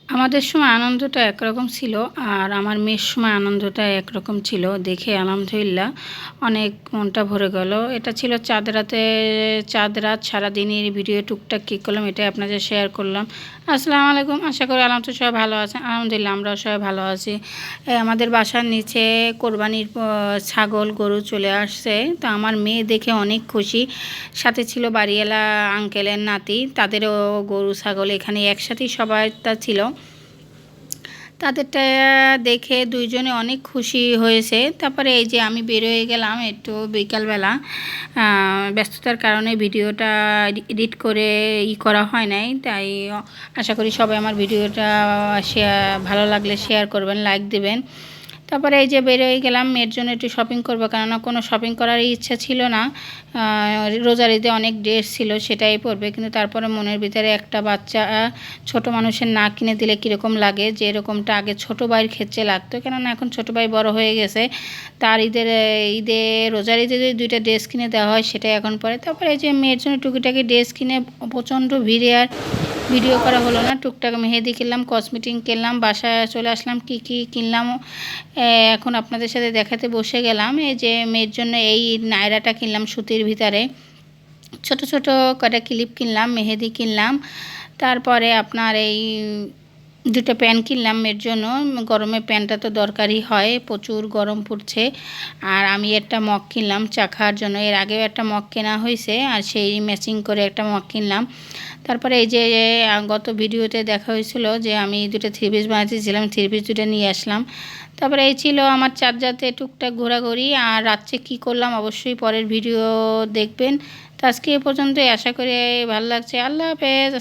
আমাদের সময় আনন্দটা একরকম ছিল আর আমার মেয়ের সময় আনন্দটা একরকম ছিল। দেখে আলহামদুলিল্লাহ অনেক মনটা ভরে গেল। এটা ছিল চাঁদ রাতে, চাঁদ রাত সারাদিনের ভিডিও টুকটাক কী করলাম এটাই আপনাদের শেয়ার করলাম। আসসালামু আলাইকুম, আশা করি আলহামদুলিল্লাহ সবাই ভালো আছেন। আলহামদুলিল্লাহ আমরাও সবাই ভালো আছি। আমাদের বাসার নিচে কোরবানির ছাগল গরু চলে আসছে, তো আমার মেয়ে দেখে অনেক খুশি। সাথে ছিল বাড়িওয়ালা আঙ্কেলের নাতি, তাদেরও গরু ছাগল এখানে একসাথেই সবাইটা ছিল। তাদেরটা দেখে দুইজনে অনেক খুশি হয়েছে। তারপরে এই যে আমি বের হয়ে গেলাম একটু বিকালবেলা, ব্যস্ততার কারণে ভিডিওটা এডিট করে করা হয় নাই। তাই আশা করি সবাই আমার ভিডিওটা ভালো লাগলে শেয়ার করবেন, লাইক দেবেন। তারপরে এই যে বেরোয় গেলাম মেয়ের জন্য একটু শপিং করবো, কেননা কোনো শপিং করার ইচ্ছা ছিল না। রোজার ঈদে অনেক ড্রেস ছিল সেটাই পরবে, কিন্তু তারপরে মনের ভিতরে একটা বাচ্চা ছোট মানুষের না কিনে দিলে কীরকম লাগে, যে এরকমটা আগে ছোটো ভাইয়ের ক্ষেত্রে লাগতো, কেননা এখন ছোটো ভাই বড় হয়ে গেছে। তার ঈদে রোজার ঈদে যদি 2টা ড্রেস কিনে দেওয়া হয় সেটাই এখন পরে। তারপরে এই যে মেয়ের জন্য টুকিটাকি ড্রেস কিনে প্রচণ্ড ভিড়ে আর ভিডিও করা হলো না। টুকটাক মেহেদি কিনলাম, কসমেটিক কিনলাম, বাসায় চলে আসলাম। কি কি কিনলাম এখন আপনাদের সাথে দেখাতে বসে গেলাম। এই যে মেয়ের জন্য এই নায়রাটা কিনলাম সুতির ভিতরে, ছোট ছোট কটা ক্লিপ কিনলাম, মেহেদি কিনলাম। তারপরে আপনার এই 2টা প্যান্ট কিনলাম মেয়ের জন্য। গরমে প্যান্টটা তো দরকারই হয়, প্রচুর গরম পড়ছে। আর আমি একটা মগ কিনলাম চা খাওয়ার জন্য, এর আগেও একটা মগ কেনা হয়েছে আর সেই ম্যাচিং করে একটা মগ কিনলাম। তারপরে এই যে গত ভিডিওতে দেখা হয়েছিল যে আমি 2টা 3 পিস বানাতেছিলাম, 3 পিস 2টা নিয়ে আসলাম। তারপরে এই ছিল আমার চাঁদরাতে টুকটাক ঘোরাঘুরি। আর রাত্রে কী করলাম অবশ্যই পরের ভিডিও দেখবেন। তো আজকে এ পর্যন্তই, আশা করি ভালো লাগছে। আল্লাহ হাফেজ।